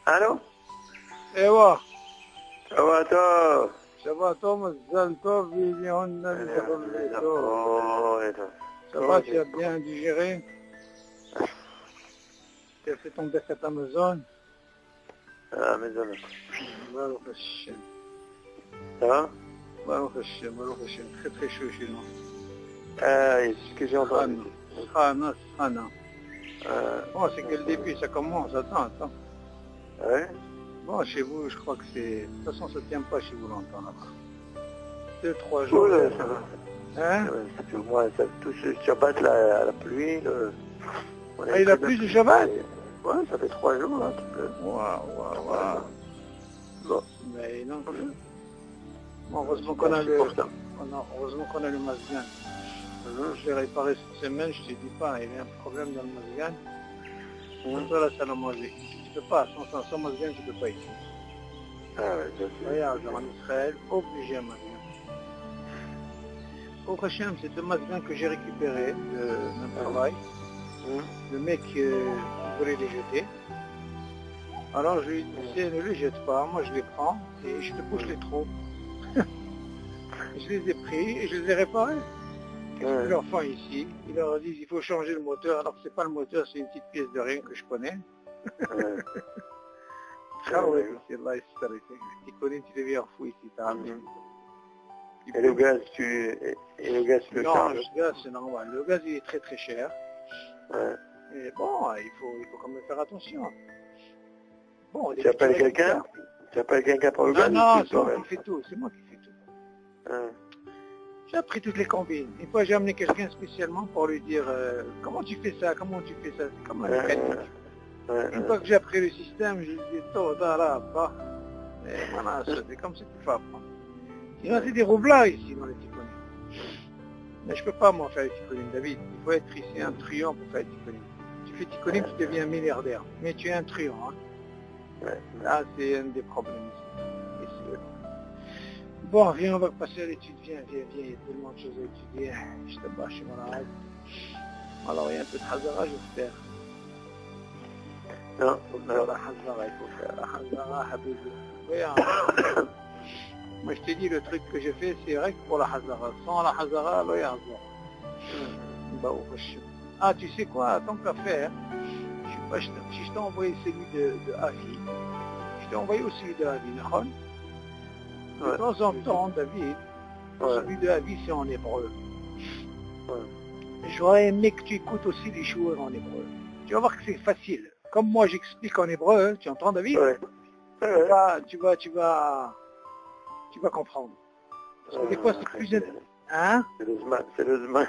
الو ايوه شباتو شباب مزال طوب يجيهن يدخل بيتو. Ça va, tu as bien digéré? Tu as fait ton birkat Amazon? Amazon. Baruch Hashem. Ça va? Baruch Hashem, Baruch Hashem. Très très chaud chez nous. C'est ce que j'ai entendu. Khana. Bon, c'est que le début, ça commence. Attends. Ouais? Bon, chez vous, je crois que c'est... De toute façon, ça ne tient pas chez vous longtemps là-bas. 2-3 jours. Ouais, ça va. Hein? Ça fait au moins, ça touche le Shabbat, la pluie. Il a plu du Shabbat? Ouais, ça fait 3 jours là, tu peux. Waouh. Bon. Mais non. Bon, heureusement qu'on a le... Heureusement qu'on a le Mazgan. Je l'ai réparé cette semaine, je ne te dis pas, il y a un problème dans le Mazgan. C'est ça la salle à manger. Tu ne peux pas, sans Mazgan, tu ne peux pas ici. Ah ouais, je sais. Regarde, en Israël, obligé à Mazgan. Au Hachem, c'est deux Mazgan que j'ai récupéré de mon travail. Le mec voulait les jeter. Alors je lui ai dit, ne les jette pas, moi je les prends et je te bouche les trous. Je les ai pris et je les ai réparés. Je leur fais ici, ils leur disent il faut changer le moteur, alors que c'est pas le moteur, c'est une petite pièce de rien que je connais. Ah ouais, c'est là, tu connais, tu deviens fou ici, t'as amené. Et le gaz, tu le charges? Non, le gaz c'est normal, le gaz il est très très cher. Ouais. Et bon, il faut quand même faire attention. Bon, tu appelles quelqu'un? Tu appelles quelqu'un pour le gaz? Non, c'est moi qui fais tout, c'est moi qui fais tout. Ouais. J'ai appris toutes les combines. Une fois, j'ai amené quelqu'un spécialement pour lui dire comment tu fais ça, c'est comme un mécanique. Une fois que j'ai appris le système, je lui dis tout, là, bah. Et voilà, c'est comme ça qu'il faut apprendre. Sinon, c'est des roublards ici dans les Tikkunim. Mais je ne peux pas m'en faire les Tikkunim, David. Il faut être ici un truand pour faire les Tikkunim. Tu fais Tikkunim, tu deviens milliardaire. Mais tu es un truand. Hein. Ouais. Là, c'est un des problèmes ici. Bon, viens, on va passer à l'étude. Viens, il y a tellement de choses à étudier. Je te bâche, voilà. Alors, il y a un peu de Hazara, je vais faire. Non, la Hazara, il faut faire. La Hazara, Habibi. Moi, je t'ai dit, le truc que j'ai fait, c'est vrai que pour la Hazara. Sans la Hazara, là, il y a Hazara. Ah, tu sais quoi, tant qu'à faire, si je t'ai envoyé celui de Avi, je t'ai envoyé aussi celui de Avi, d'accord? De temps en temps, David, celui de Avi, c'est en hébreu. J'aurais aimé que tu écoutes aussi les joueurs en hébreu. Tu vas voir que c'est facile. Comme moi, j'explique en hébreu, tu entends, David? Tu vas comprendre. Parce que des fois, c'est plus... Hein? C'est le Zman.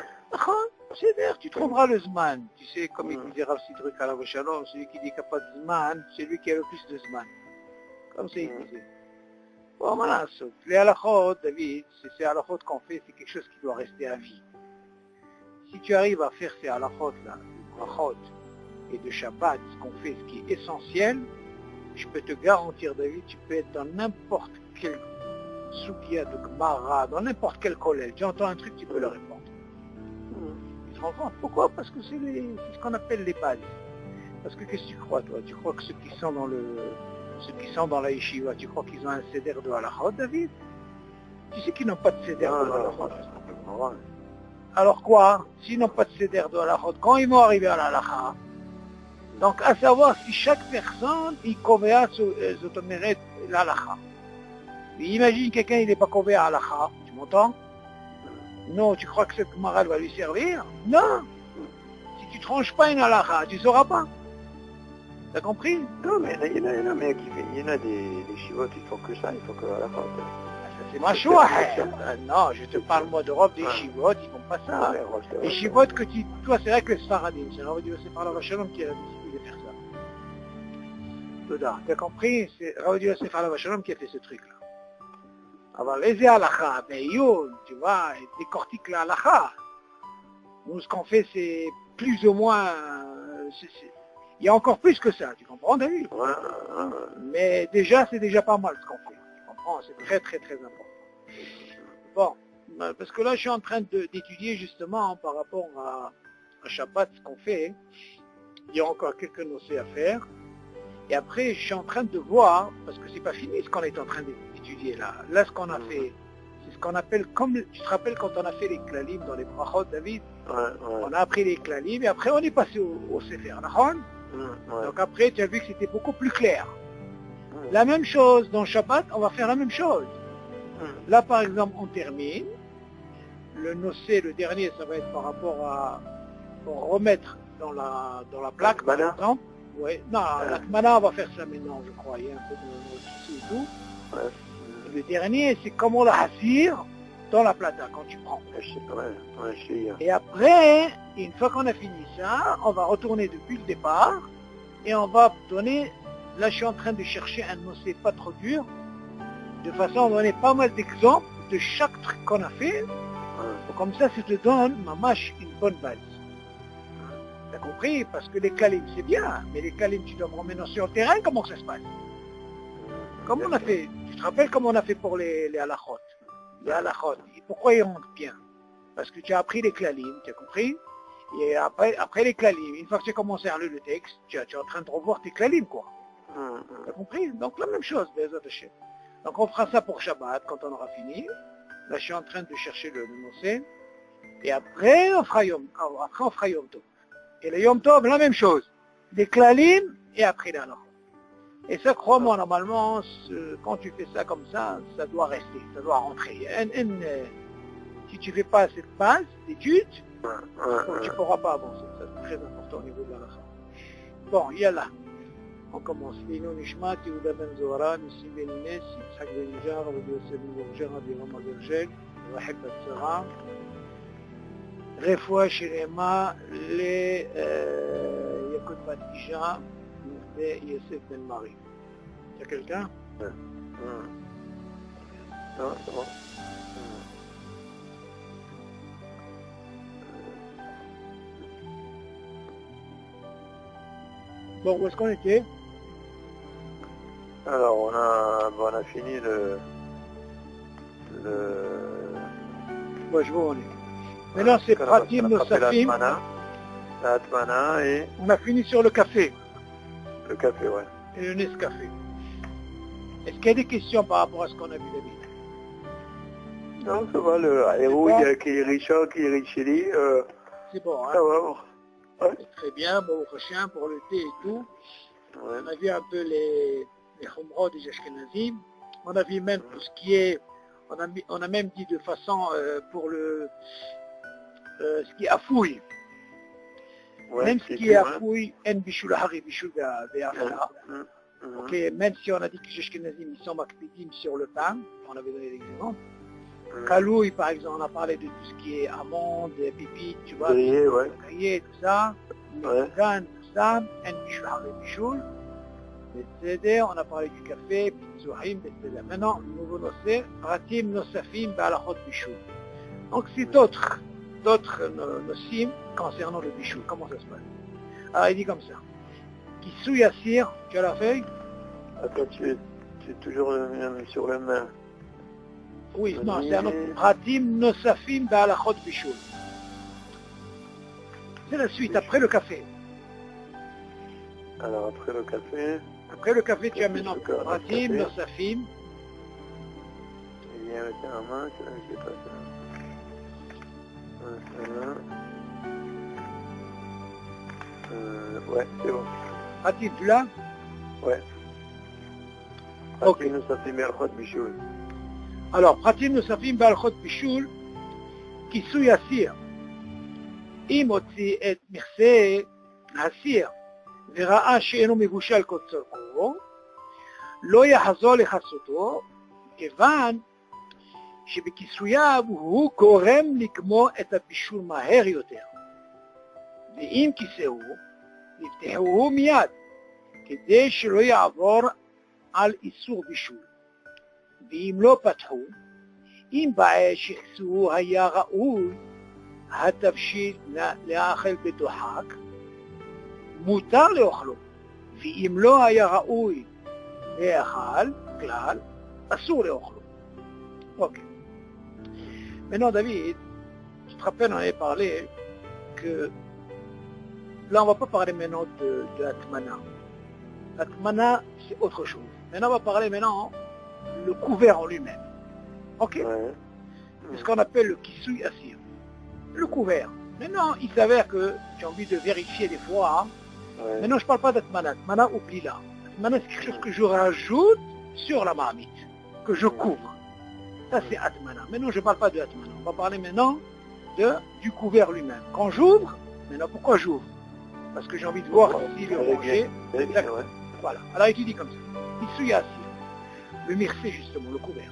C'est d'ailleurs, tu trouveras le Zman. Tu sais, comme il disait Rav Sidruk à la Shalom, celui qui dit qu'il n'y a pas de Zman, c'est lui qui a le plus de Zman. Comme ça, il disait. Bon, voilà, les halachot, David, ces halachot qu'on fait, c'est quelque chose qui doit rester à vie. Si tu arrives à faire ces halachot-là, de brachot et de Shabbat, ce qu'on fait, ce qui est essentiel, je peux te garantir, David, tu peux être dans n'importe quel Soukia de Gemara, dans n'importe quel collège. Tu entends un truc, tu peux le répondre. Tu te rends compte? Pourquoi? Parce que c'est ce qu'on appelle les bases. Parce que qu'est-ce que tu crois, toi? Tu crois que ceux qui sont dans la yeshiva, tu crois qu'ils ont un seder de halachot, David? Tu sais qu'ils n'ont pas de seder de halachot. Alors quoi? S'ils n'ont pas de seder de halachot, quand ils vont arriver à la halacha, donc à savoir si chaque personne, il convient la halacha. Mais imagine quelqu'un, il n'est pas convaincu à l'akha, tu m'entends? Non, tu crois que cette marale va lui servir? Non! Si tu tranches pas une halakha, tu ne sauras pas. T'as compris? Non, mais il y en a des chivotes, ils font que ça, ils font que halakha. Ça, c'est ma choix. Non, je te parle moi d'Europe, des chivotes, ils font pas ça. Les chivotes que toi, c'est vrai que les Sfaradim, c'est Rav Yosef Alav Shalom qui a décidé de faire ça. T'as compris? C'est Rav Yosef Alav Shalom qui a fait ce truc-là. Alors, les halakha, tu vois, décortique la halakha. Nous, ce qu'on fait, c'est plus ou moins... Il y a encore plus que ça, tu comprends, David? Mais déjà, c'est déjà pas mal ce qu'on fait. Tu comprends? C'est très, très, très important. Bon, parce que là, je suis en train d'étudier justement par rapport à Shabbat, ce qu'on fait. Il y a encore quelques notions à faire. Et après, je suis en train de voir, parce que c'est pas fini ce qu'on est en train d'étudier là. Là, ce qu'on a fait, c'est ce qu'on appelle, comme tu te rappelles quand on a fait les klalim dans les brachot, David, on a appris les klalim et après on est passé au sefer, d'accord? Donc après, tu as vu que c'était beaucoup plus clair. La même chose, dans Shabbat, on va faire la même chose. Là, par exemple, on termine. Le nocé, le dernier, ça va être par rapport à pour remettre dans la plaque, par exemple. Ouais. Non, la Tmana, on va faire ça maintenant, je crois. Il y a un peu de souci et tout. Le dernier, c'est comment la hasir dans la plata, quand tu prends. Et après, une fois qu'on a fini ça, on va retourner depuis le départ et on va donner, là je suis en train de chercher un nocé pas trop dur, de façon à donner pas mal d'exemples de chaque truc qu'on a fait. Comme ça te donne, mamache, une bonne base. T'as compris? Parce que les kalim, c'est bien, mais les kalim, tu dois prendre maintenant sur le terrain, comment ça se passe? Comme on a fait, tu te rappelles comment on a fait pour les halachot? Les halachot, et pourquoi ils rentrent bien? Parce que tu as appris les klalim, tu as compris? Et après les klalim, une fois que tu as commencé à lire le texte, tu es en train de revoir tes klalim, quoi. Tu as compris? Donc la même chose, Bezat Hashem. Donc on fera ça pour Shabbat, quand on aura fini. Là, je suis en train de chercher le nocé. Et après, on fera Yom Tov. Et le Yom Tov, la même chose. Des klalim et après les halachot. Et ça, crois-moi, normalement, quand tu fais ça comme ça, ça doit rester, ça doit rentrer. Si tu ne fais pas cette base d'études, tu ne pourras pas avancer. Ça, c'est très important au niveau de la halakha. Bon, yallah. On commence. Lino Nishmat, Yehuda Ben Zohara, Nissim Ben Inès, Yitzhak Ben Nijar, Rabbi Yosef Ben Bourger, Rabbi Rama Gergel, Rahib Batsara, Refoua Shirema, les Yakut Batija, et Yosef Ben Marie. Il y a quelqu'un? Non, c'est bon. Bon, où est-ce qu'on était? Alors, on a fini le... Ouais, je vois où on est. Maintenant, c'est Pratim Nosafim. La Atmana et... On a fini sur le café. Le café, ouais. Et le Nescafé. Est-ce qu'il y a des questions par rapport à ce qu'on a vu, David? Non, ça va, le héros qui est Richard, qui est Richeli, c'est bon, hein? Ça va. Ouais. C'est très bien, bon, prochain pour le thé et tout. Ouais. On a vu un peu les Khomrod des Ashkenazim. On a vu même tout ce qui est... On a même dit de façon pour le... ce qui est afouille. Ouais, même ce qui est afouille, en bishul hari, bishul ve'afala. Ok, même si on a dit que les Ashkenazim, ils sont makpidim sur le pain, on avait donné l'exemple. Kalouille, par exemple, on a parlé de tout ce qui est amandes, pépites, tu vois, grillé, tout ça, mézan, tout ça, en bishul hari, bishul. On a parlé du café, Pitzuhim, etc. Maintenant, le nouveau nocé, Pratim Nosafim, Ba'alachot Bishul. Donc c'est d'autres nosim concernant le Bishul. Comment ça se passe? Alors il dit comme ça. Kisou Yassir, tu as la feuille? Attends, tu es toujours sur le main. Oui, non, c'est un autre. Pratim Nosafim, Ba'alachot Bishul. C'est la suite, après le café. Alors après le café... Après le café, tu as maintenant Pratim, Nosafim. Il vient avec un main, je sais pas ça. Ouais, c'est bon. Pratim, tu l'as? Ouais. Pratim, Nosafim, Ba'alachot Bishul. Alors, Pratim, Nosafim, Ba'alachot Bishul, Kisou Yassir. אם הוציא את מכסה הסיר וראה שאינו מבושל כצורכו, לא יחזור לכסותו, כיוון שבכיסוייו הוא גורם לגמור את הבישול מהר יותר. ואם כיסהו, יפתחוהו מיד, כדי שלא יעבור על איסור בישול. ואם לא פתחו, אם בעת שכיסוהו היה ראוי, התבשיל לאכל בדוחק, מותר לאכלו, ואם לא היה ראוי לאכל כלל, אסור לאכלו. Ok. Maintenant, David, tu te rappelles, on avait parlé que là, on ne va pas parler maintenant de Atmana. Atmana, c'est autre chose. Maintenant, on va parler maintenant le couvert en lui-même. Ok? Ouais. C'est ce qu'on appelle le kisui assir. Le couvert. Maintenant, il s'avère que j'ai envie de vérifier des fois. Hein. Ouais. Maintenant, je ne parle pas d'Atmana. Atmana, oublie-la. Atmana, c'est quelque chose que je rajoute sur la marmite, que je couvre. Ça, c'est Atmana. Maintenant, je ne parle pas de Atmana. On va parler maintenant du couvert lui-même. Quand j'ouvre, maintenant, pourquoi j'ouvre? Parce que j'ai envie de voir si le manger... Voilà. Alors, il te dit comme ça. Kisui assir. Le mircé, justement, le couvert.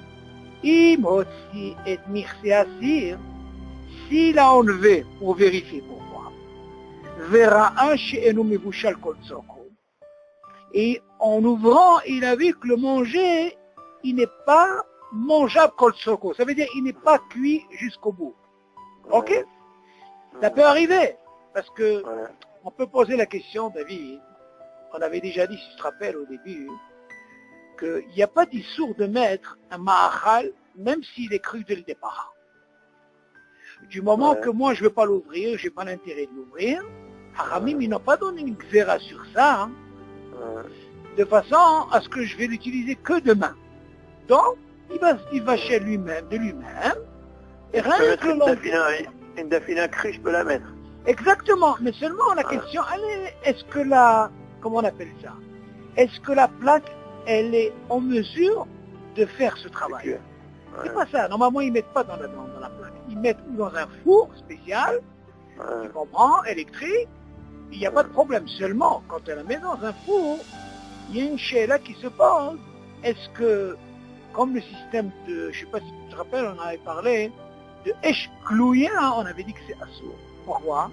Imotsi et mircé assir. S'il a enlevé pour vérifier pourquoi, verra un chez Enumibushal Koltsoko. Et en ouvrant, il a vu que le manger, il n'est pas mangeable Koltsoko. Ça veut dire qu'il n'est pas cuit jusqu'au bout. Ok? Ça peut arriver. Parce que on peut poser la question, David, on avait déjà dit, si tu te rappelles au début, qu'il n'y a pas d'issour de mettre un ma'achal, même s'il est cru dès le départ. Du moment que moi je ne veux pas l'ouvrir, je n'ai pas l'intérêt de l'ouvrir, Haramim, ils n'ont pas donné une xéra sur ça, hein, de façon à ce que je vais l'utiliser que demain. Donc, il va chez lui-même, de lui-même, et rien que une dafina crue, je peux la mettre. Exactement, mais seulement la question, est-ce que comment on appelle ça? Est-ce que la plaque, elle est en mesure de faire ce travail? C'est pas ça. Normalement, ils ne mettent pas dans la plaque. Ils mettent ou dans un four spécial, tu comprends, électrique, il n'y a pas de problème. Seulement, quand elle la met dans un four, il y a une chéla qui se pose. Est-ce que, comme le système de, je ne sais pas si tu te rappelles, on avait parlé de Eshklouya, on avait dit que c'est assourd. Pourquoi?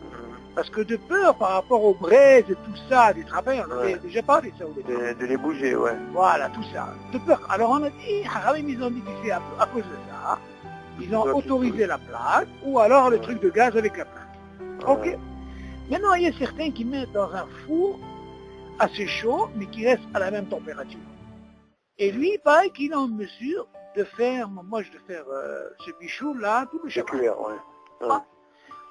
Parce que de peur par rapport aux braises et tout ça, du travail, on avait déjà parlé de ça au début. De les bouger, ouais. Voilà, tout ça. De peur. Alors on a dit, Haramim, ils ont dit que c'est à cause de ça. Ils ont autorisé la plaque, ou alors le truc de gaz avec la plaque. Ok. Maintenant, il y a certains qui mettent dans un four assez chaud, mais qui reste à la même température. Et lui, pareil qu'il est en mesure de faire, moi je vais faire ce bichou là, tout le chapeau.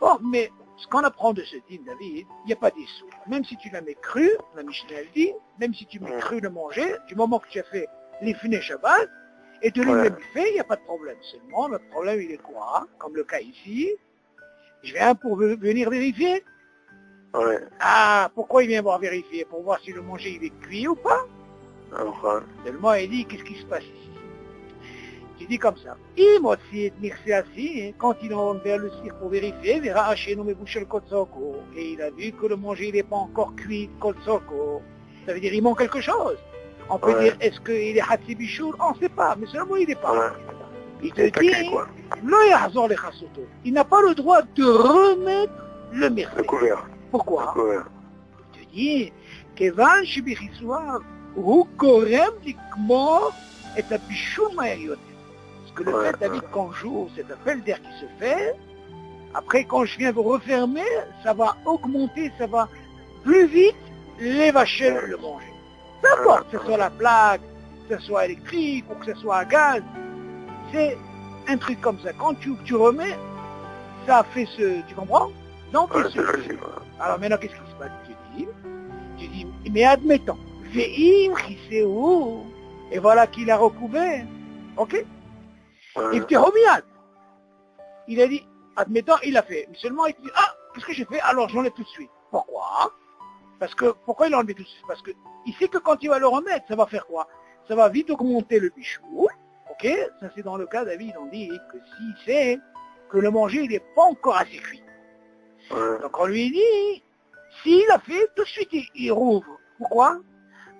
Bon, mais ce qu'on apprend de ce dîme, David, il n'y a pas d'issue. Même si tu la mets crue, la Mishnah elle dit, même si tu mets cru le manger, du moment que tu as fait les funets Shabbat, et de lui-même fait, il n'y a pas de problème. Seulement, notre problème, il est quoi? Comme le cas ici, je viens pour venir vérifier. Ah, pourquoi il vient voir vérifier? Pour voir si le manger, il est cuit ou pas? Seulement, il dit, qu'est-ce qui se passe ici? Il dit comme ça. Quand il a enlevé le cire pour vérifier, verra chez nous le kotsoko. Et il a vu que le manger il n'est pas encore cuit, kotsoko. Ça veut dire qu'il manque quelque chose. On peut dire, est-ce qu'il est hatsi bichour? On ne sait pas, mais seulement il n'est pas. Il te dit, il n'a pas le droit de remettre le merci. Le couvert. Pourquoi? Il te dit, Kevan shibichisoav, hu korem dikmor et a bichour maeriote. Parce que le fait, David, quand j'ouvre cet appel d'air qui se fait, après, quand je viens vous refermer, ça va augmenter, ça va plus vite les vacher le manger. Peu importe, que ce soit la plaque, que ce soit électrique ou que ce soit à gaz, c'est un truc comme ça. Quand tu remets, ça fait ce... Tu comprends? Donc, alors maintenant, qu'est-ce qui se passe? Tu dis, mais admettons, Ve'im chisehu, et voilà qu'il a recouvert. Ok? Il te remis. Il a dit, admettons, il a fait. Mais seulement, il dit, ah, qu'est-ce que j'ai fait? Alors, j'enlève tout de suite. Pourquoi? Parce que, pourquoi il a enlevé tout de suite? Parce que, il sait que quand il va le remettre, ça va faire quoi? Ça va vite augmenter le bichou. Ok? Ça, c'est dans le cas, David, on dit que s'il sait que le manger, il n'est pas encore assez cuit. Donc, on lui dit, s'il a fait, tout de suite, il rouvre. Pourquoi?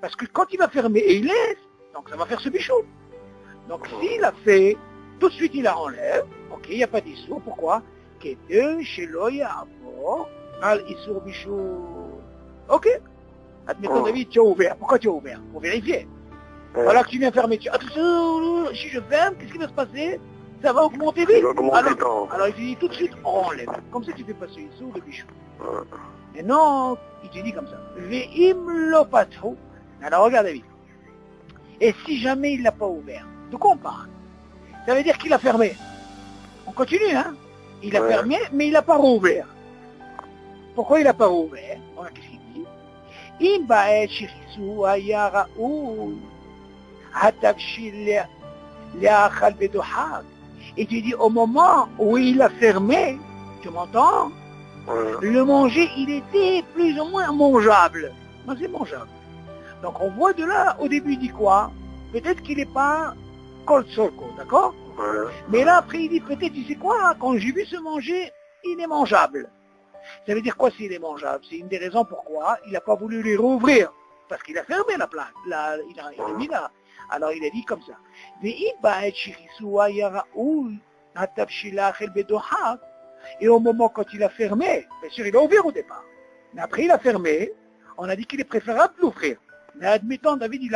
Parce que quand il va fermer et il laisse, donc ça va faire ce bichou. Donc, s'il a fait, tout de suite, il la enlève. Ok, il n'y a pas d'issour. Pourquoi? Ok. Admettons, David, tu as ouvert. Pourquoi tu as ouvert? Pour vérifier. Voilà que tu viens fermer. Attention, si je ferme, qu'est-ce qui va se passer? Ça va augmenter vite. Alors, il te dit tout de suite, on enlève. Comme ça, tu fais passer issour, le bichou. Et non, il te dit comme ça. Alors, regarde, David. Et si jamais il ne l'a pas ouvert? De quoi on parle? Ça veut dire qu'il a fermé. On continue, hein? Il a fermé, mais il n'a pas rouvert. Pourquoi il n'a pas rouvert? Voilà, qu'est-ce qu'il dit? אם בעת שחיסו היה ראוי, התבשיל לאכל בדוחק. Et tu dis, au moment où il a fermé, tu m'entends? Le manger, il était plus ou moins mangeable. Mais c'est mangeable. Donc on voit de là, au début, il dit quoi? Peut-être qu'il n'est pas col sorco, d'accord? Mais là, après, il dit, peut-être, tu sais quoi? Quand j'ai vu se manger, il est mangeable. Ça veut dire quoi s'il est mangeable? C'est une des raisons pourquoi il n'a pas voulu les rouvrir. Parce qu'il a fermé la plaque. Il a mis là. Alors il a dit comme ça. Et au moment quand il a fermé, bien sûr il a ouvert au départ. Mais après il a fermé, on a dit qu'il est préférable de l'ouvrir. Mais admettons, David, il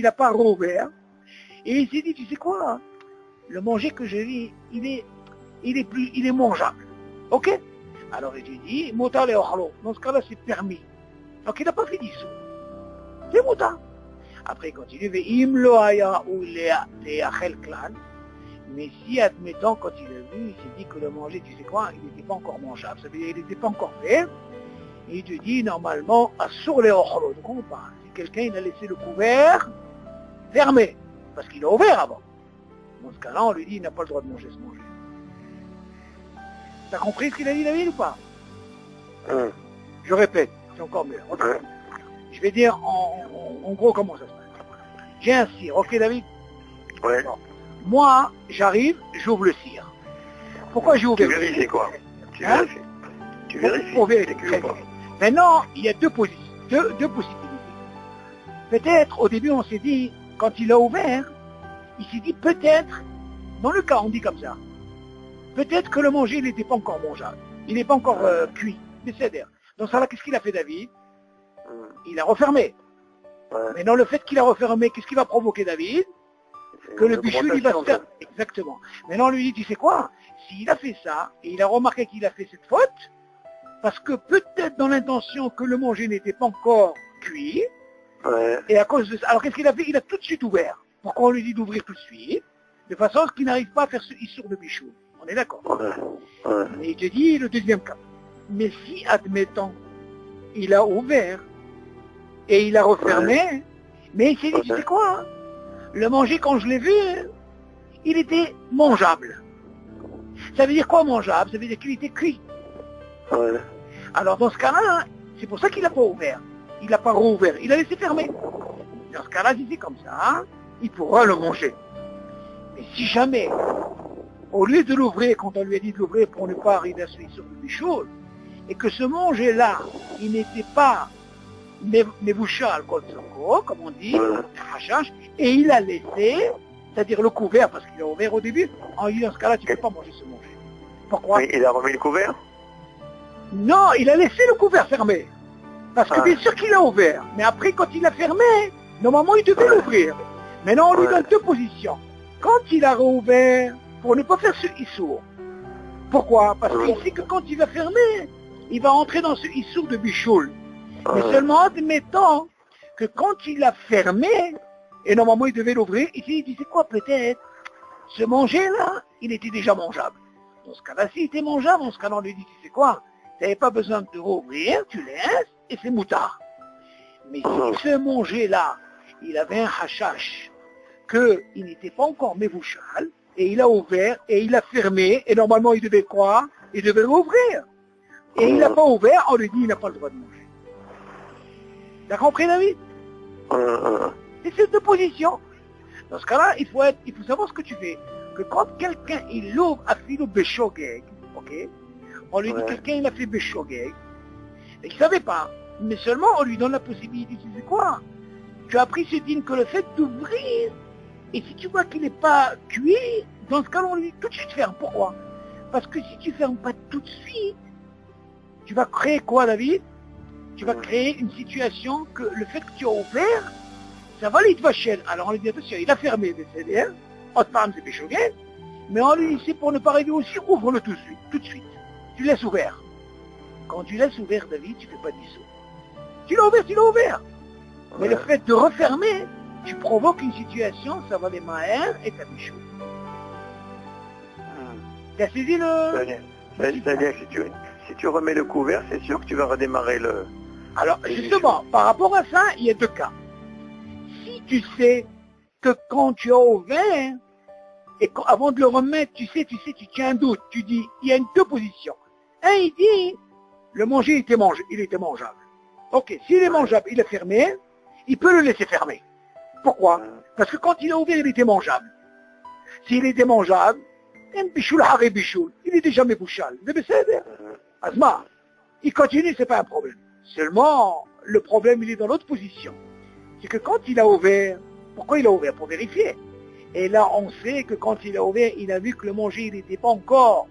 n'a pas rouvert. Et il s'est dit, tu sais quoi? Le manger que je vis, il est mangeable. Ok? Alors il lui dit, Mota le Ochlo. Dans ce cas-là, c'est permis. Donc il n'a pas fait dissous. C'est Mota. Après il continue, mais si, admettons, quand il a vu, il s'est dit que le manger, tu sais quoi, il n'était pas encore mangeable. Ça veut dire qu'il n'était pas encore fait. Et il te dit, normalement, sur les Ochlo. Donc on parle. Si quelqu'un, il a laissé le couvert fermé, parce qu'il a ouvert avant. Dans ce cas-là, on lui dit, il n'a pas le droit de manger ce manger. T'as compris ce qu'il a dit, David, ou pas? Je répète, c'est encore mieux. Je vais dire en gros comment ça se passe. J'ai un cire, ok David? Ouais. Bon. Moi, j'arrive, j'ouvre le cire. Pourquoi j'ai ouvert? Tu vérifies quoi? Tu vérifies. Tu vérifies. Pour vérifier. Maintenant, il y a deux possibilités. Peut-être, au début, on s'est dit, quand il a ouvert, il s'est dit peut-être, dans le cas, on dit comme ça, peut-être que le manger, il n'était pas encore mangeable. Il n'est pas encore cuit. Mais c'est-à-dire, dans ça là, qu'est-ce qu'il a fait, David? Il a refermé. Mais dans le fait qu'il a refermé, qu'est-ce qui va provoquer, David? Que le bichou, il va se faire... Exactement. Maintenant, on lui dit, tu sais quoi? S'il a fait ça, et il a remarqué qu'il a fait cette faute, parce que peut-être dans l'intention que le manger n'était pas encore cuit, et à cause de ça, alors qu'est-ce qu'il a fait? Il a tout de suite ouvert. Pourquoi on lui dit d'ouvrir tout de suite? De façon à ce qu'il n'arrive pas à faire ce issour de bichou. On est d'accord? Mais il te dit le deuxième cas. Mais si, admettons, il a ouvert, et il a refermé, mais il s'est dit, tu sais quoi? Le manger, quand je l'ai vu, il était mangeable. Ça veut dire quoi mangeable? Ça veut dire qu'il était cuit. Alors dans ce cas-là, c'est pour ça qu'il n'a pas ouvert. Il n'a pas rouvert. Il a laissé fermer. Dans ce cas-là, si c'est comme ça, il pourra le manger. Mais si jamais, au lieu de l'ouvrir, quand on lui a dit de l'ouvrir pour ne pas arriver à se sur des choses, et que ce manger-là, il n'était pas Mevouchal Kotsoko, comme on dit, et il a laissé, c'est-à-dire le couvert, parce qu'il a ouvert au début, en dit dans ce cas-là, tu ne peux pas manger ce manger. Pourquoi? Mais il a remis le couvert? Non, il a laissé le couvert fermé. Parce que bien sûr qu'il a ouvert, mais après quand il a fermé, normalement il devait l'ouvrir. Maintenant on lui donne deux positions. Quand il a rouvert, pour ne pas faire ce issour. Pourquoi? Parce qu'il sait que quand il va fermer, il va entrer dans ce issour de bichoul. Mais seulement admettons que quand il a fermé, et normalement il devait l'ouvrir, il s'est dit, c'est quoi peut-être? Ce manger-là, il était déjà mangeable. Dans ce cas-là, s'il était mangeable, dans ce cas-là, on lui dit, tu sais quoi? Tu n'avais pas besoin de rouvrir, tu laisses, et c'est moutard. Mais si ce manger-là, il avait un hashash, qu'il n'était pas encore mévouchal, et il a ouvert, et il a fermé, et normalement il devait quoi? Il devait rouvrir. Et il n'a pas ouvert, on lui dit, il n'a pas le droit de manger. T'as compris, David? C'est ces deux positions. Dans ce cas-là, il faut savoir ce que tu fais. Que quand quelqu'un, il ouvre à filo béchogeg, ok? On lui dit, quelqu'un, il a fait béchogeg, et il ne savait pas. Mais seulement, on lui donne la possibilité, tu sais quoi? Tu as appris ce dîne que le fait d'ouvrir, et si tu vois qu'il n'est pas cuit, dans ce cas-là, on lui dit tout de suite ferme. Pourquoi? Parce que si tu ne fermes pas tout de suite, tu vas créer quoi, David? Tu vas créer une situation que le fait que tu as ouvert, ça va l'itvacher. Alors on lui dit, attention, il a fermé, c'est-à-dire, c'est péchogué, mais on lui dit, c'est pour ne pas arriver aussi, ouvre-le tout de suite. Tu laisses ouvert. Quand tu laisses ouvert, David, tu ne fais pas d'issou. Tu l'as ouvert. Mais le fait de refermer, tu provoques une situation, ça va les maher et ta bichou. Tu as saisi le... C'est-à-dire que si tu remets le couvert, c'est sûr que tu vas redémarrer le... Alors, justement, par rapport à ça, il y a deux cas. Si tu sais que quand tu as ouvert, et avant de le remettre, tu tiens un doute, tu dis, il y a deux positions. Un, il dit, le manger, il était mangeable. Ok, s'il est mangeable, il est fermé, il peut le laisser fermer. Pourquoi? Parce que quand il a ouvert, il était mangeable. S'il était mangeable, il est déjà mébouchal. Asma, il continue, c'est pas un problème. Seulement, le problème, il est dans l'autre position. C'est que quand il a ouvert, pourquoi il a ouvert? Pour vérifier. Et là, on sait que quand il a ouvert, il a vu que le manger, il n'était pas encore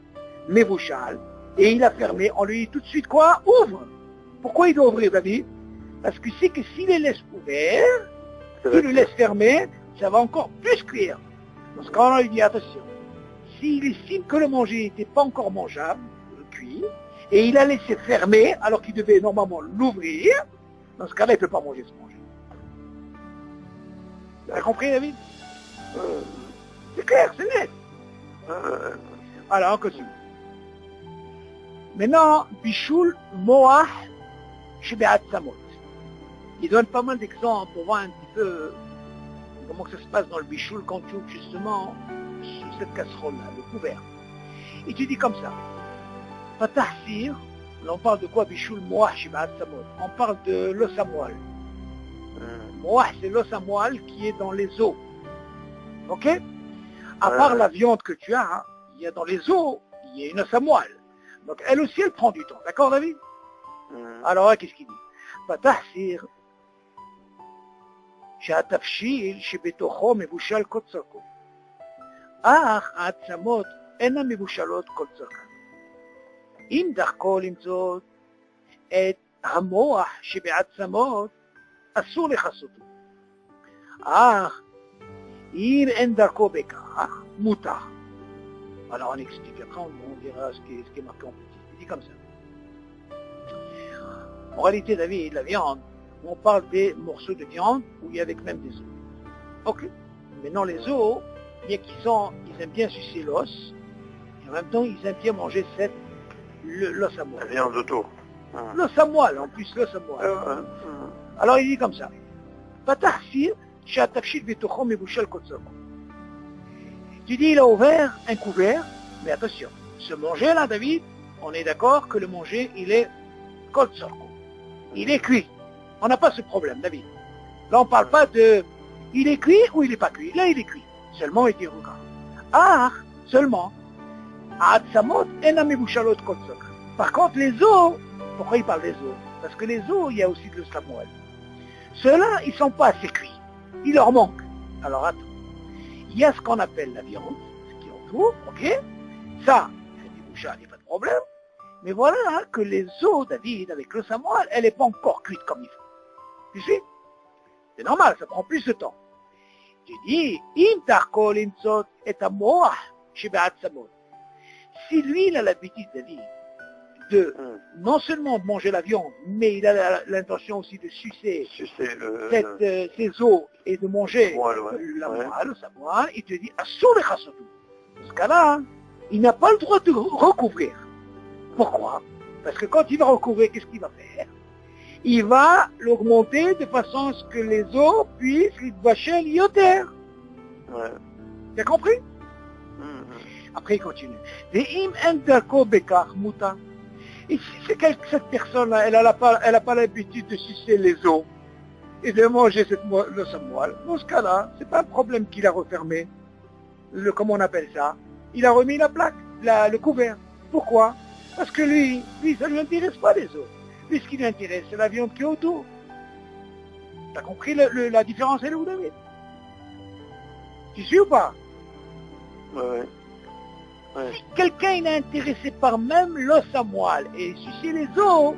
mébouchal. Et il a fermé. On lui dit tout de suite quoi? Ouvre. Pourquoi il doit ouvrir, David? Parce qu'il sait que s'il les laisse ouverts, s'il le laisse fermer, ça va encore plus cuire. Dans ce cas-là, on lui dit attention. S'il estime que le manger n'était pas encore mangeable, cuit, et il a laissé fermer, alors qu'il devait normalement l'ouvrir, dans ce cas-là, il ne peut pas manger ce manger. Vous avez compris, David? C'est clair, c'est net. Alors, on continue. Maintenant, Bishul Moah Shibeat Samot. Il donne pas mal d'exemples pour voir un petit peu comment ça se passe dans le Bishul quand tu ouvres justement sur cette casserole-là, le couvert. Et tu dis comme ça. Patahsir, là on parle de quoi? Bishul Moah Shibeat Samot. On parle de l'os à moelle. Moah, c'est l'os à moelle qui est dans les os. Ok? À part la viande que tu as, hein, il y a dans les os, il y a une os à moelle. Donc elle aussi, elle prend du temps. D'accord, David? Alors, qu'est-ce qu'il dit? Patahsir, שהתבשיל שבתוכו מבושל כל צורכו. אך העצמות אינן מבושלות כל צורכן. אם דרכו למצוא את המוח שבעצמות, אסור לכסותו. אך אם אין דרכו בכך, מותר. Alors on explique, après on dira ce qui est marqué en petit. Il dit comme ça. En réalité, David, la viande, on parle des morceaux de viande où il y a avec même des os. Ok. Maintenant, les os, bien ils aiment bien sucer l'os, et en même temps, ils aiment bien manger l'os à moelle. La viande autour. L'os à moelle, en plus, l'os à moelle. Alors, il dit comme ça. Tu dis, il a ouvert un couvert, mais attention, ce manger-là, David, on est d'accord que le manger, il est kol tzorko. Il est cuit. On n'a pas ce problème, David. Là, on ne parle pas de... Il est cuit ou il n'est pas cuit. Là, il est cuit. Seulement, il dit, regarde. Ah, seulement. Par contre, les os, pourquoi il parle des os? Parce que les os, il y a aussi de l'os à moelle. Ceux-là, ils ne sont pas assez cuits. Il leur manque. Alors, attends. Il y a ce qu'on appelle la viande, ce qui entoure, ok? Ça, c'est du bouchard, il n'y a pas de problème. Mais voilà hein, que les os, David, avec l'os à moelle, elle n'est pas encore cuite comme il faut. Tu sais? C'est normal, ça prend plus de temps. Tu dis, si lui, il a l'habitude, David, de non seulement de manger la viande, mais il a l'intention aussi de sucer ses os et de manger la moelle, sa moelle, il te dit, dans ce cas-là, il n'a pas le droit de recouvrir. Pourquoi? Parce que quand il va recouvrir, qu'est-ce qu'il va faire? Il va l'augmenter de façon à ce que les os puissent l'idvacher l'ioter. Tu as compris? Après, il continue. Et si c'est cette personne-là, elle n'a pas l'habitude de sucer les os et de manger l'os à moelle, dans ce cas-là, c'est pas un problème qu'il a refermé. Comment on appelle ça? Il a remis la plaque, le couvert. Pourquoi? Parce que lui, ça ne lui intéresse pas les os. Lui, ce qui lui intéresse, c'est la viande qui est autour. T'as compris la différence, elle est où, David? Tu suis ou pas? Si quelqu'un est intéressé par même l'os à moelle et sucer les os,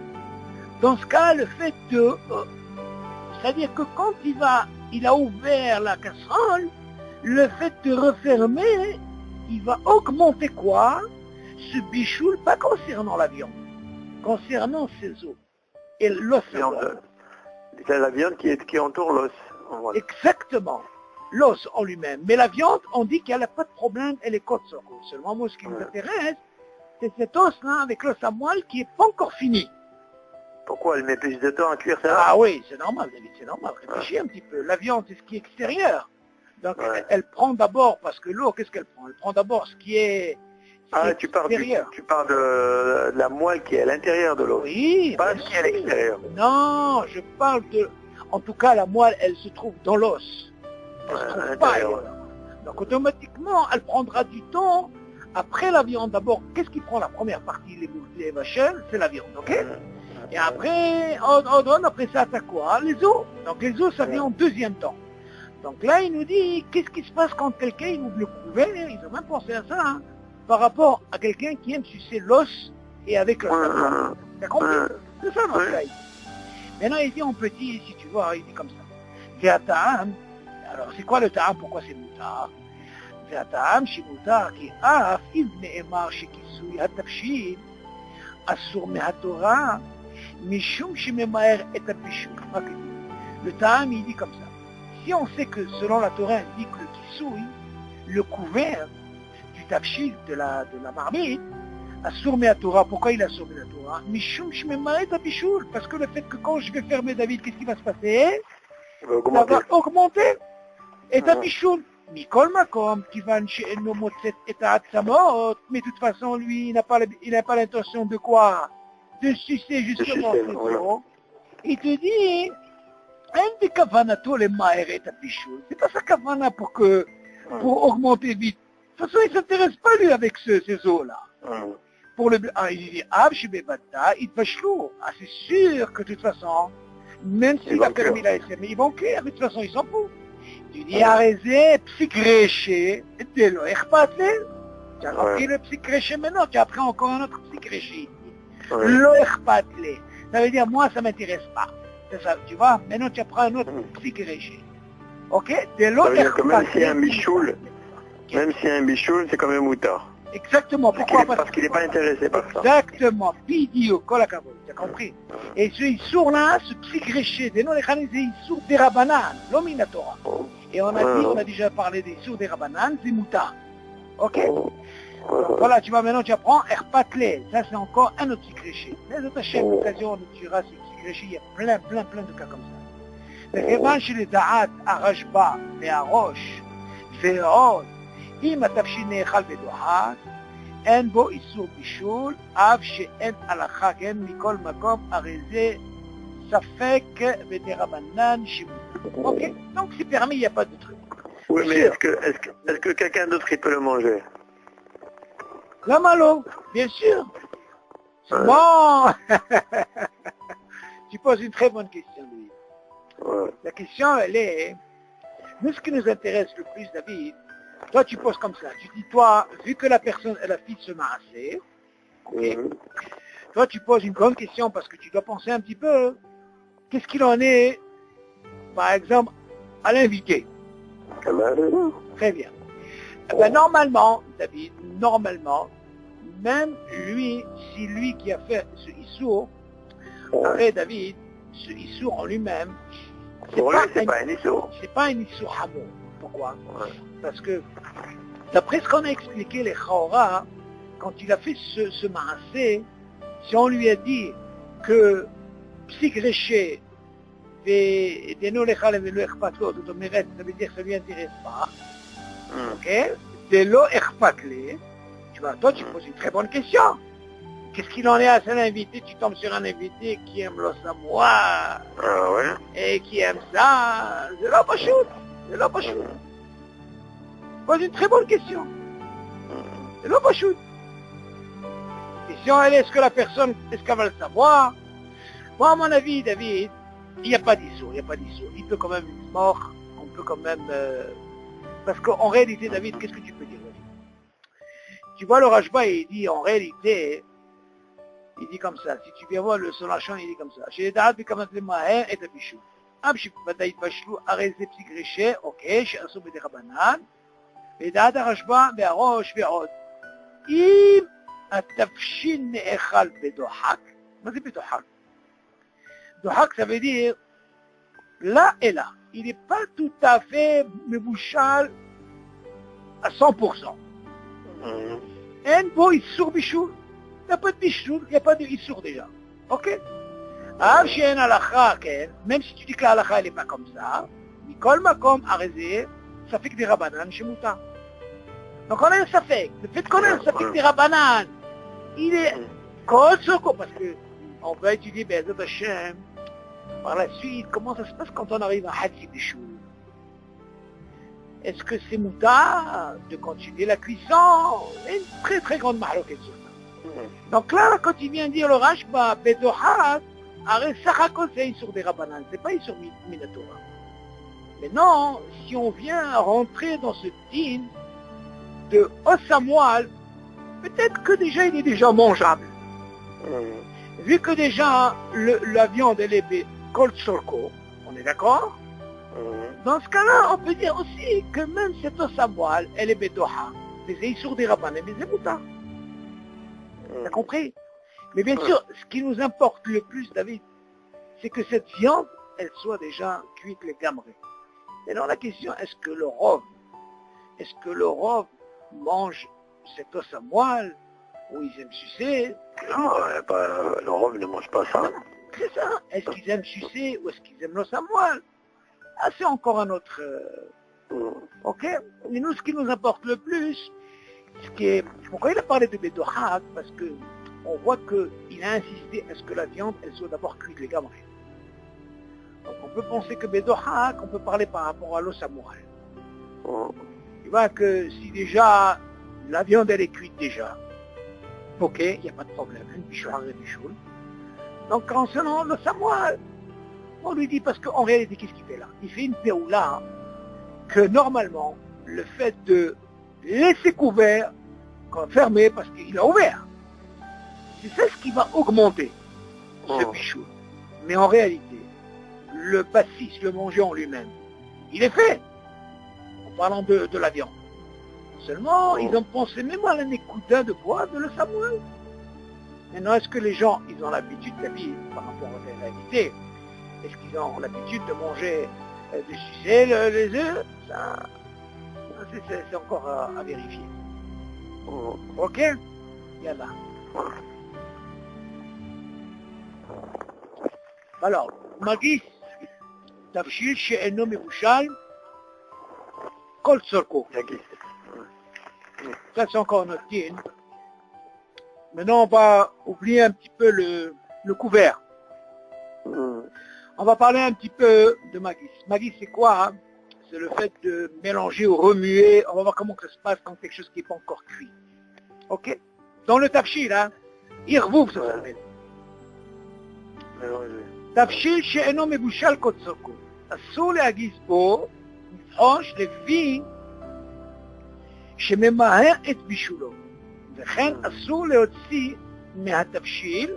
dans ce cas, le fait de... c'est-à-dire que quand il a ouvert la casserole, le fait de refermer, il va augmenter quoi? Ce bichoul, pas concernant la viande, concernant ses os et l'os à moelle. C'est la viande qui entoure l'os. Exactement. L'os en lui-même. Mais la viande, on dit qu'elle n'a pas de problème, elle est kol tzorko. Seulement, moi, ce qui nous intéresse, c'est cet os-là avec l'os à moelle qui n'est pas encore fini. Pourquoi elle met plus de temps à cuire ça? Ah oui, c'est normal, David, c'est normal. Réfléchis un petit peu. La viande, c'est ce qui est extérieur. Donc, elle prend d'abord, parce que l'eau, qu'est-ce qu'elle prend? Elle prend d'abord ce qui est extérieur. Tu parles de la moelle qui est à l'intérieur de l'eau. Oui. Pas ce qui est à l'extérieur. Non, je parle de... En tout cas, la moelle, elle se trouve dans l'os. Elle se trouve pas ailleurs. Donc, automatiquement, elle prendra du temps. Après la viande, d'abord, qu'est-ce qui prend la première partie, les vachelles? C'est la viande, ok? Et après, on donne après ça, t'as quoi? Les os. Donc les os, ça vient en deuxième temps. Donc là, il nous dit, qu'est-ce qui se passe quand quelqu'un il ouvre le couvert? Ils ont même pensé à ça, hein, par rapport à quelqu'un qui aime sucer l'os et avec le savoir. T'as compris? C'est ça, notre cas. Maintenant, il dit en petit, si tu vois, il dit comme ça. C'est un ta'am. Alors, c'est quoi le ta'am? Pourquoi c'est moutar? C'est un ta'am, chez moutar, qui a, il ne'emar, chez kisui, hatafshin, assur mehatora, Mishum Shimemaer et Apishum. Le Ta'am, il dit comme ça. Si on sait que selon la Torah indique le Kisui, le couvert du Tafshil de la marmite, a sourmé à Torah. Pourquoi il a sourmé la Torah? Mishum Shimemaer et Apishul. Parce que le fait que quand je vais fermer David, qu'est-ce qui va se passer? Ça va augmenter. Et Apishul. Mikol Makom, qui va chez Enomotzet et Ta'atsamot. Mais de toute façon, lui, il n'a pas l'intention de quoi? De sucer justement ses os, il te dit, c'est pas sa kavana pour augmenter vite. De toute façon, il ne s'intéresse pas lui avec ces os-là. Pour il dit, c'est sûr que de toute façon, même s'il a permis la SM, ils vont cuire, mais de toute façon, ils s'en foutent. Tu dis, arrêtez, psychréché, de l'eau, tu as compris le psychréché maintenant, tu as appris encore un autre psychréché. Lo echpatle. Ça veut dire, moi, ça ne m'intéresse pas. C'est ça, tu vois? Maintenant, tu apprends un autre psychréché. Ok? De l'eau echpatle. Même si un bichoul, c'est comme un moutard. Exactement. Pourquoi? Parce qu'il n'est pas intéressé par ça. Exactement. Pidio, kolakavod. Tu as compris? Et ce issour-là, ce psychréché, de l'eau echpatle, c'est issour des rabanan, l'ominatora. Et on a déjà parlé des issour des rabanan, c'est moutard. Ok? Donc voilà, tu vois, maintenant tu apprends Erpatlé. Ça, c'est encore un autre psychréché. Les autres chefs d'occasion, on tuera ces psychréchés. Il y a plein de cas comme ça. וכיוון שלדעת הרשב"א והראש ועוד, אם התבשיל נאכל בדוחק, אין בו איסור בישול, אף שאין הלכה כן מכל מקום, הרי זה ספק ודרבנן שימוש. Ok? Donc c'est permis, il n'y a pas de truc. Oui, mais est-ce que quelqu'un d'autre il peut le manger? La malo, bien sûr. Bon. Tu poses une très bonne question, Louis. La question, elle est, nous, ce qui nous intéresse le plus, David, toi, tu poses comme ça. Tu dis, toi, vu que la personne, elle a fait se masser, toi, tu poses une grande question parce que tu dois penser un petit peu, qu'est-ce qu'il en est, par exemple, à l'invité. Très bien. Ben, normalement, David, même lui, si lui qui a fait ce issour, après David, ce issour en lui-même, c'est pas un issour. C'est pas un issour hamon. Pourquoi? Parce que, d'après ce qu'on a expliqué, les Chaora, quand il a fait ce maassé, si on lui a dit que psychréché, ça veut dire que ça lui intéresse pas. Ok? De l'eau echpatlé. Tu vois, toi, tu poses une très bonne question. Qu'est-ce qu'il en est à cet invité? Tu tombes sur un invité qui aime le samoa. Et qui aime ça. C'est là pas chaud. C'est là pas chaud. Pose une très bonne question. C'est là pas chaud. Question, elle est, est-ce que la personne, est-ce qu'elle va le savoir? Moi, à mon avis, David, il n'y a pas d'issour, il peut quand même être mort, on peut quand même... Parce qu'en réalité, David, qu'est-ce que tu peux dire, David? Tu vois, le Rashba, il dit, en réalité, il dit comme ça, si tu viens voir le Solachon, il dit comme ça, chez les Da'at, Bekamat Maher et Tabichou. Abship Bataït Bachelou, Arezé Psychréché, ok, chez Assou Bede Rabanan, et Da'at Rashba, Be'arosh, Be'od. Im Atafshin Ne'echal Bedohak, mais c'est Bedohak. Dohak, ça veut dire là et là. Il n'est pas tout à fait mebouchal à 100%. En bo issour bichoul. Il n'y a pas de bichoul, il n'y a pas de issour déjà. Ok? Même si tu dis que la halakha, elle n'est pas comme ça, Mikol Makom Arezé, ça fait que des Rabbanan chez Mouta. Donc on a un safek. Le fait qu'on a un safek des Rabbanan, il est parce qu'on va étudier Be'ezat Hashem. Par la suite, comment ça se passe quand on arrive à Hadzi Bishul? Est-ce que c'est Mouta de continuer la cuisson? Il y a une très très grande mahloquette sur ça. Donc là, quand il vient dire le Rashba, Bedohat, Arrête Sachakot, c'est sur des Rabbanan, c'est pas sur Minatora. Mais non, si on vient rentrer dans ce din de Osamoal, peut-être que déjà il est déjà mangeable. Vu que déjà la viande elle est Kol Sorko, on est d'accord? Dans ce cas-là, on peut dire aussi que même cette Osamoal, elle est Bedoha. C'est sur des Rabbanan, mais c'est Mouta. T'as compris? Mais bien sûr, ce qui nous importe le plus, David, c'est que cette viande, elle soit déjà cuite les gamerés. Maintenant, la question, est-ce que le rov mange cet os à moelle, ou ils aiment sucer? Non, le rov ne mange pas ça. C'est ça. Est-ce qu'ils aiment sucer, ou est-ce qu'ils aiment l'os à moelle? Ah, c'est encore un autre... Ok? Mais nous, ce qui nous importe le plus, pourquoi il a parlé de Bedohak? Parce que on voit qu'il a insisté à ce que la viande, elle soit d'abord cuite les gamerés. Donc on peut penser que Bedohak, on peut parler par rapport à l'os à moelle. Tu vois que si déjà la viande elle est cuite déjà, ok, il n'y a pas de problème, donc concernant l'os à moelle, on lui dit, parce qu'en réalité, qu'est-ce qu'il fait là? Il fait une péoula que normalement, le fait de laisser couvert, fermé parce qu'il a ouvert, c'est ce qui va augmenter ce bichou. Mais en réalité, le pastis, le manger en lui-même, il est fait, en parlant de la viande. Seulement, ils ont pensé même à un écoutin de bois de le Samuel. Maintenant, est-ce que les gens, ils ont l'habitude d'habiller par rapport à la réalité? Est-ce qu'ils ont l'habitude de manger, de sucer les œufs? Ça, c'est encore à vérifier. Ok? Yallah. Alors, Magis, Tafshil she'eno mebushal, Kol Tzorko. Ça, c'est encore notre din. Maintenant, on va oublier un petit peu le couvert. On va parler un petit peu de Magis. Magis, c'est quoi? Hein? C'est le fait de mélanger ou remuer. On va voir comment ça se passe quand quelque chose qui n'est pas encore cuit. Ok? Dans le tafshil, hein? Irvouf, ça s'appelle. תבשיל שאינו מבושל כצורכו, אסור להגיס בו, לפחוש לפי שממהר את בישולו, וכן אסור להוציא מהתבשיל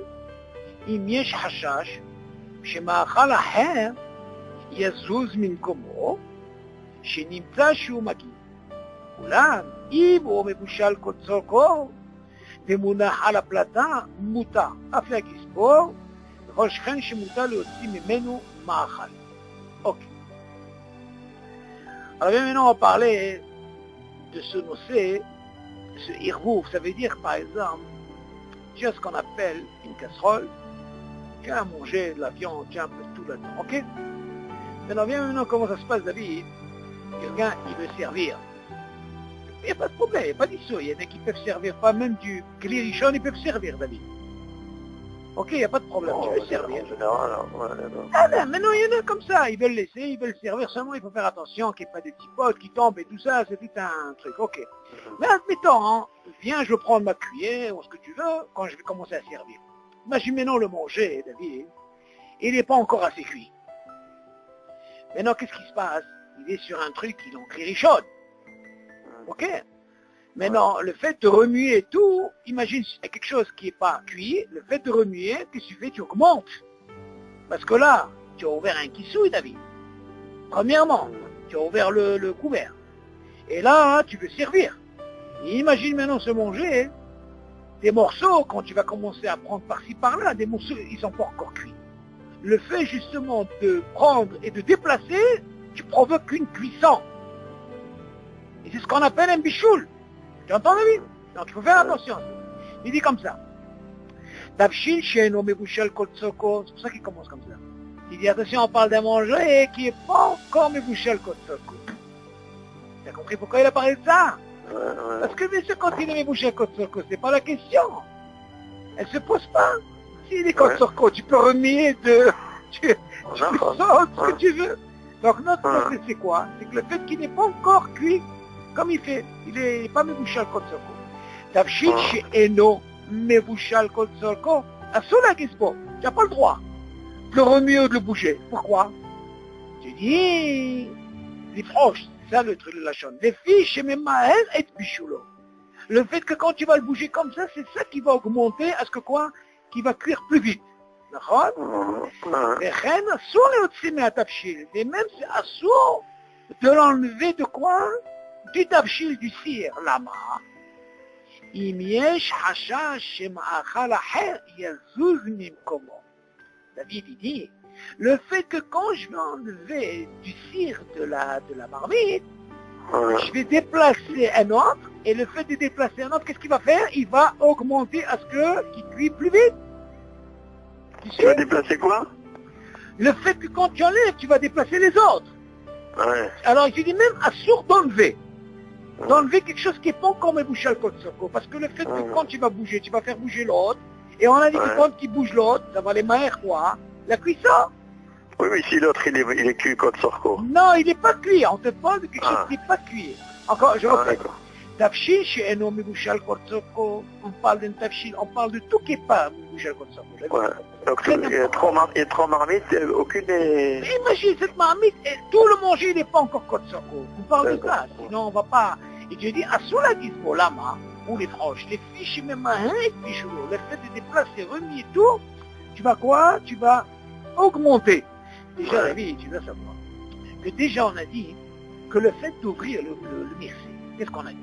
אם יש חשש שמאכל אחר יזוז ממקומו, שנמצא שהוא מגיע. אולם אם הוא מבושל כצורכו ומונח על הפלטה, מותר אף להגיס בו, וכל שכן שמותר להוציא ממנו מאכל. אוקיי. Alors maintenant on va parler de ce nocé, ce irvouf. Ça veut dire par exemple, tu as ce qu'on appelle une casserole, tu as à manger de la viande, tu as un peu tout là-dedans. Ok? Maintenant viens maintenant comment ça se passe David. Quelqu'un il veut servir. Il n'y a pas de problème, il n'y a pas d'issue. Il y en a qui peuvent servir, pas même du klirichon, ils peuvent servir David. Ok, il n'y a pas de problème, tu peux servir. Ah ben, maintenant il y en a comme ça, ils veulent laisser, ils veulent servir, seulement il faut faire attention qu'il n'y ait pas de petits potes qui tombent et tout ça, c'est tout un truc, ok. Mais admettons, hein, viens, je vais prendre ma cuillère ou ce que tu veux quand je vais commencer à servir. Imagine maintenant le manger, David, il n'est pas encore assez cuit. Maintenant, qu'est-ce qui se passe? Il est sur un truc, il en cuit chaude. Ok? Maintenant, le fait de remuer et tout, imagine si quelque chose qui n'est pas cuit, le fait de remuer, qu'est-ce que tu fais? Tu augmentes. Parce que là, tu as ouvert un kissouille, David. Premièrement, tu as ouvert le couvert. Et là, tu veux servir. Et imagine maintenant se manger des morceaux, quand tu vas commencer à prendre par-ci par-là, des morceaux, ils sont pas encore cuits. Le fait justement de prendre et de déplacer, tu provoques une cuisson. Et c'est ce qu'on appelle un bichoul. Tu entends, David? Donc il faut faire attention. Il dit comme ça. Tafshil she'eno mebushal kol tzorko. C'est pour ça qu'il commence comme ça. Il dit attention, on parle d'un manger qui n'est pas encore mebushal kol tzorko. Tu as compris pourquoi il a parlé de ça? Parce que bien sûr, quand il est mebushal kol tzorko, c'est pas la question. Elle se pose pas. S'il est kol tzorko, tu peux remuer tu peux sortir ce que tu veux. Donc notre procès c'est quoi? C'est que le fait qu'il n'est pas encore cuit comme il fait, il n'est pas mebushal kol tzorko. Tafshil she'eno mebushal kol tzorko, asur להגיס בו. Tu n'as pas le droit de le remuer ou de le bouger. Pourquoi? Tu dis, les proches, c'est ça le truc de la chaîne. Les filles chez mes maël et bishulo. Le fait que quand tu vas le bouger comme ça, c'est ça qui va augmenter à ce que quoi? Qui va cuire plus vite. D'accord? וכן אסור להוציא מהתבשיל, et même c'est assour de l'enlever de quoi? Du תבשיל, du cire. למה? אם יש חשש שמאכל אחר יזוז ממקומו. David il dit, le fait que quand je vais enlever du cire de la marmite, je vais déplacer un autre, et le fait de déplacer un autre, qu'est-ce qu'il va faire? Il va augmenter à ce qu'il cuit plus vite. Tu vas déplacer quoi? Le fait que quand tu enlèves, tu vas déplacer les autres. Alors il dit même assour d'enlever. D'enlever quelque chose qui est pas encore mebushal kol tzorko. Parce que le fait que quand tu vas bouger, tu vas faire bouger l'autre. Et on a dit que quand il bouge l'autre, ça va les maher quoi? La cuisson. Oui, mais si l'autre il est cuit kol tzorko. Non, il n'est pas cuit. On te parle de quelque chose qui n'est pas cuit. Encore, je répète. Tafshil she'eno mebushal kol tzorko. On parle d'un tafshil, on parle de tout qui n'est pas mebushal kol tzorko. Donc il y a trois marmites, aucune n'est... Imagine cette marmite, et tout le manger il n'est pas encore kol tzorko. On parle de ça, sinon on va pas... Et Dieu dit, assour להגיס בו, lama, pour les franches, les fiches même et puis le fait de déplacer, remis tout, tu vas quoi? Tu vas augmenter. Déjà, la vie, tu dois savoir que déjà on a dit que le fait d'ouvrir le mircé, qu'est-ce qu'on a dit?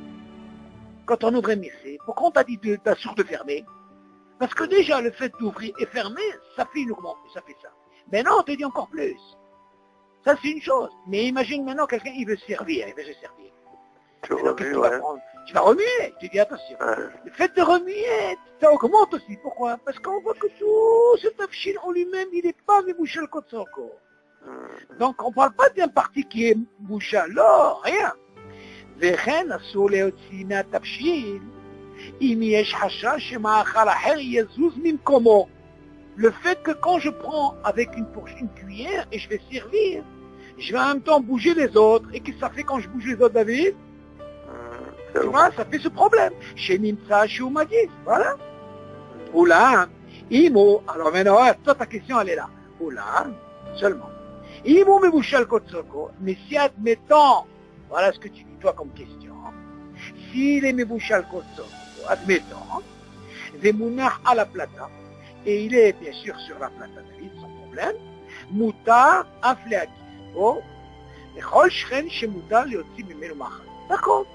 Quand on ouvre un mircé, pourquoi on t'a dit d'assour de fermer? Parce que déjà le fait d'ouvrir et fermer, ça fait une augmentation, ça fait ça. Maintenant on te dit encore plus. Ça c'est une chose. Mais imagine maintenant quelqu'un il veut servir, il veut se servir. Tu vas remuer, tu dis attention. Le fait de remuer, ça augmente aussi. Pourquoi? Parce qu'on voit que tout ce tafshil en lui-même, il n'est pas mebushal kol tzorko. Donc on ne parle pas d'un parti qui est mebushal, non, rien. וכן אסור להוציא מהתבשיל אם יש חשש שמאכל אחר יזוז ממקומו. Le fait que quand je prends avec une cuillère et je vais servir, je vais en même temps bouger les autres. Et qu'est-ce que ça fait quand je bouge les autres, David? Tu vois, ça fait ce problème. Chez Nimtsa, chez Oumadis, voilà. Oula, Imo, alors maintenant, toi ta question elle est là. Oula, seulement. Imo mebushal kol tzorko, mais si admettons, voilà ce que tu dis toi comme question, s'il est mebushal kol tzorko, admettons, vemunach à la plata, et il est bien sûr sur la plata, David, sans problème, mutar afleaki, oh, lechol shren shemutar leotzi mimenu machal. D'accord?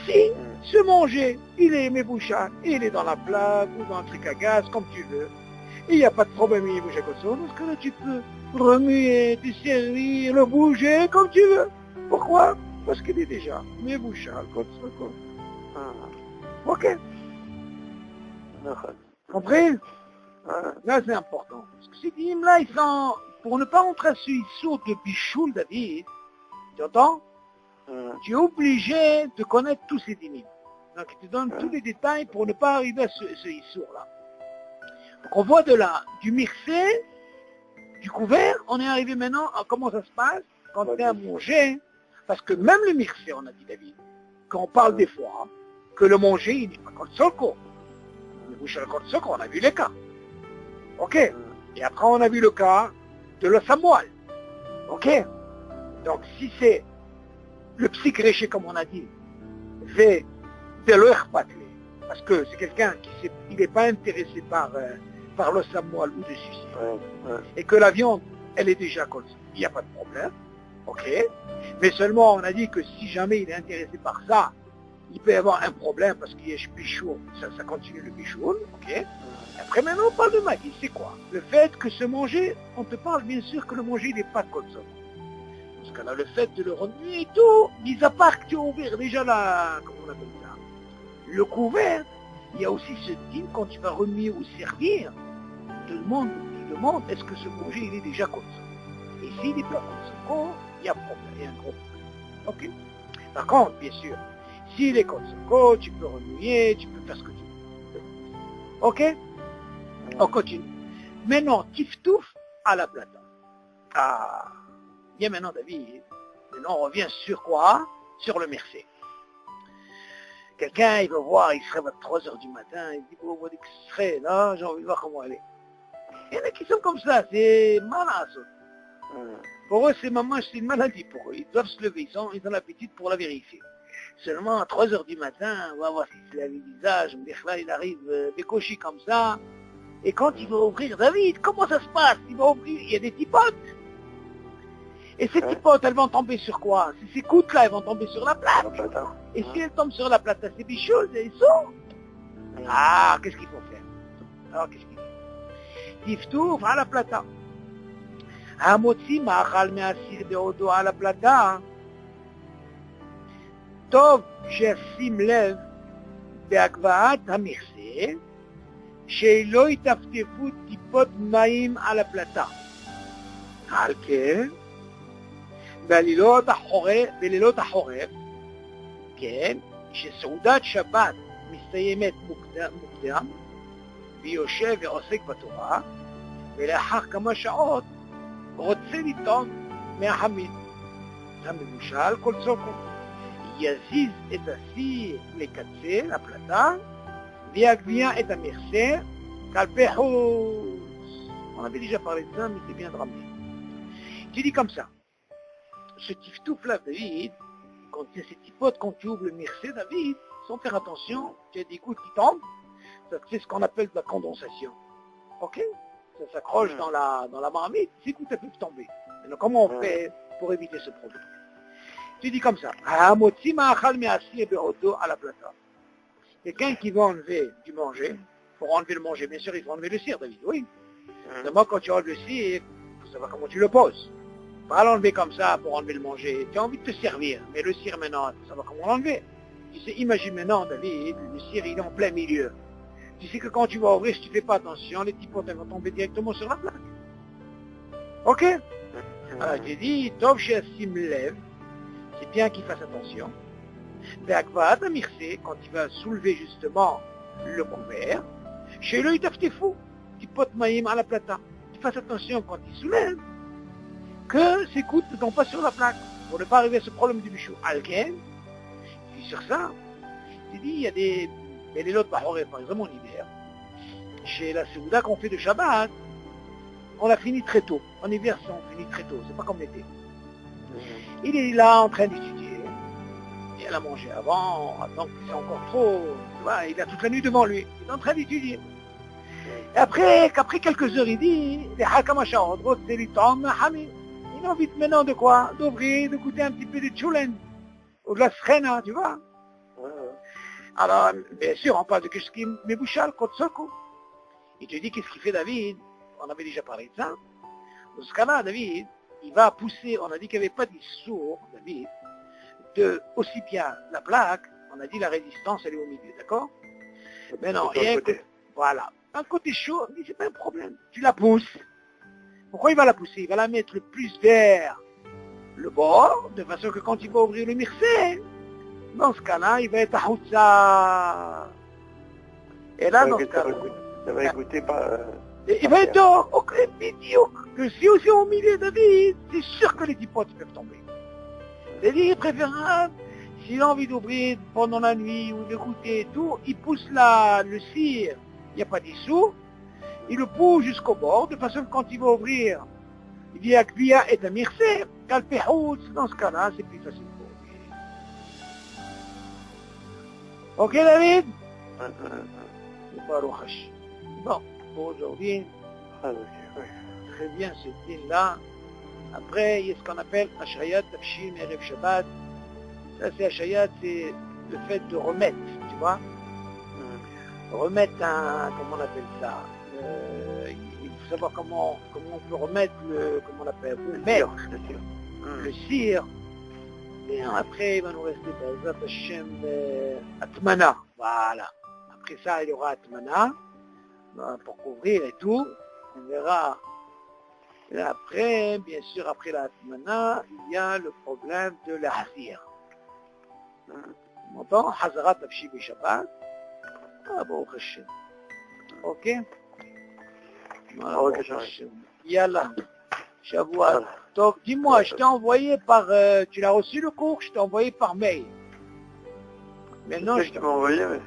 Si ce manger, il est mebushal, il est dans la plaque ou dans un truc à gaz, comme tu veux, il n'y a pas de problème, il est mebushal kol tzorko, parce que là tu peux remuer, te servir, le bouger comme tu veux. Pourquoi? Parce qu'il est déjà mebushal kol tzorko. Ok. Compris? Là c'est important. Parce que ces dîmes là, ils sont, pour ne pas rentrer sur une sorte de bichoul, David, tu entends? Tu es obligé de connaître tous ces dîmes. Donc il te donne tous les détails pour ne pas arriver à ce issour là. Donc on voit de là, du mircé, du couvert, on est arrivé maintenant à comment ça se passe quand tu es à manger. Parce que même le mircé, on a dit David, quand on parle des fois, que le manger, il n'est pas kol tzorko. Le mebushal kol tzorko, on a vu les cas. Ok. Et après on a vu le cas de l'os à moelle. Ok. Donc si c'est le psychréché, comme on a dit, fait de l'eurpatlé, parce que c'est quelqu'un qui n'est pas intéressé par l'os à moelle ou dessus, et que la viande, elle est déjà kol tzorko, il n'y a pas de problème. Ok. Mais seulement on a dit que si jamais il est intéressé par ça, il peut y avoir un problème parce qu'il y a pichoul, ça continue le pichoul, ok. Après maintenant on parle de magie, c'est quoi? Le fait que ce manger, on te parle bien sûr que le manger n'est pas kol tzorko. Parce que là le fait de le remuer et tout, mis à part que tu as ouvert déjà la, comment on appelle ça, le couvert, Il y a aussi ce din quand tu vas remuer ou servir, tu demandes est-ce que ce congé il est déjà kotso. Et s'il n'est pas kotso, il y a problème, il y a un gros problème. Ok. Par contre, bien sûr, s'il est kotso, tu peux remuer, tu peux faire ce que tu veux. Ok. On continue. Maintenant, tiftouf à la plata. Ah, bien maintenant David. Maintenant on revient sur quoi? Sur le merci. Quelqu'un, il va voir, il se réveille à 3 heures du matin, il dit, bon, que ce serait là, j'ai envie de voir comment elle est. Il y en a qui sont comme ça, c'est malin. Pour eux, c'est une maladie pour eux. Ils doivent se lever, ils ont l'appétit pour la vérifier. Seulement à 3 heures du matin, on va voir s'il se lave le visage, là, il arrive décoché comme ça. Et quand il va ouvrir, David, comment ça se passe? Il va ouvrir, il y a des tipotes. Et ces tipotes, elles vont tomber sur quoi? Ces coudes-là, elles vont tomber sur la plate. Et si elles tombent sur la plate, c'est des choses, elles sont. Ah, qu'est-ce qu'il faut faire? Alors, qu'est-ce qu'il faut? Tiftouf à la plata. Hamotzi ma'achal me'asir be'odo à la plata. Tov she'asim lev be'akvaat ha'michse שלא יטפטפו טיפות מים על הפלטה. על כן, בלילות החורף, כן, שסעודת שבת מסתיימת מוקדם, ויושב ועוסק בתורה, ולאחר כמה שעות רוצה לטעום מהחמין. המבושל כל צוקו. יזיז את הסיר לקצה, לפלטה, ויגביה את המכסה כלפי חוץ. On avait déjà parlé de ça, mais c'est bien de ramener. Tu dis comme ça. Ce tiftouf-là, David, quand il y a ces tipotes, quand tu ouvres le mixé, David, sans faire attention, tu as des gouttes qui tombent, c'est ce qu'on appelle de la condensation. Ok? Ça s'accroche dans la marmite, ces gouttes elles peuvent tomber. Alors comment on fait pour éviter ce problème? Tu dis comme ça. Hamotzi ma'achal me'asir be'odo à la plata. Quelqu'un qui va enlever du manger, pour enlever le manger, bien sûr, il faut enlever le cire, David, oui. Seulement, quand tu enlèves le cire, il faut savoir comment tu le poses. Pas l'enlever comme ça pour enlever le manger. Tu as envie de te servir, mais le cire maintenant, il faut savoir comment l'enlever. Tu sais, imagine maintenant, David, le cire, il est en plein milieu. Tu sais que quand tu vas ouvrir, si tu ne fais pas attention, les petits potes vont tomber directement sur la plaque. Ok? Alors, j'ai dit, Tov she'asim lev, c'est bien qu'il fasse attention. Be'akvaat ha'michse, quand il va soulever justement le couvert, chez lui, taftefu, petit pot maïm à la plata. Tu fasses attention quand il soulève, que ses coudes ne tombent pas sur la plaque, pour ne pas arriver à ce problème du bichou. Alken, puis sur ça, tu dis, il y a des lots bahoré, par exemple en hiver, chez la Séouda qu'on fait de Shabbat, on l'a fini très tôt. En hiver, on finit très tôt, c'est pas comme l'été. Il est là en train d'étudier. Il a mangé avant que c'est encore trop. Tu vois, il a toute la nuit devant lui. Il est en train d'étudier. Et après quelques heures, il dit, il a envie maintenant de quoi? D'ouvrir, de goûter un petit peu de tchoulen. Ou de la srena, tu vois. Alors, bien sûr, on parle de qu'est-ce qui est mébouchal, kotsoko. Il te dit, qu'est-ce qu'il fait David? On avait déjà parlé de ça. Dans ce cas-là, David, il va pousser, on a dit qu'il n'y avait pas d'issour, David, de aussi bien la plaque, on a dit la résistance, elle est au milieu, d'accord? Mais non, et voilà. Un côté chaud, mais c'est pas un problème. Tu la pousses. Pourquoi il va la pousser? Il va la mettre le plus vers le bord, de façon que quand il va ouvrir le mixé, dans ce cas-là, il va être à Houtsa. Et là, dans ce cas-là, ça va écouter pas... il va être au médiocre. Que si aussi au milieu, David, c'est sûr que les dipotes peuvent tomber. C'est-à-dire préférable, s'il a envie d'ouvrir pendant la nuit ou de goûter et tout, il pousse le cire, il n'y a pas d'issue, il le pousse jusqu'au bord, de façon que quand il va ouvrir, il dit Akbia et Amirse, Kalpehout, dans ce cas-là, c'est plus facile pour lui. Ok David? C'est pas Rochash. Bon, pour aujourd'hui, très bien ce film-là. Après, il y a ce qu'on appelle Hashayat, Tafshim, Erev Shabbat. Ça, c'est Hashayat, c'est le fait de remettre, tu vois. Remettre comment on appelle ça? Il faut savoir comment on peut remettre comment on appelle, le cire. Et après, il va nous rester, par exemple, Hashem, Atmana. Voilà. après ça, il y aura Atmana, pour couvrir et tout. On verra. Et après, bien sûr, après la Atmana, il y a le problème de la Hasir. On entend Hazarat Tafshi Shabbat. Ah bon, ok. Voilà, Ok, Yallah. Shavuot. Donc, dis-moi, je t'ai envoyé par... tu l'as reçu le cours, je t'ai envoyé par mail. Maintenant, je t'ai envoyé, mais...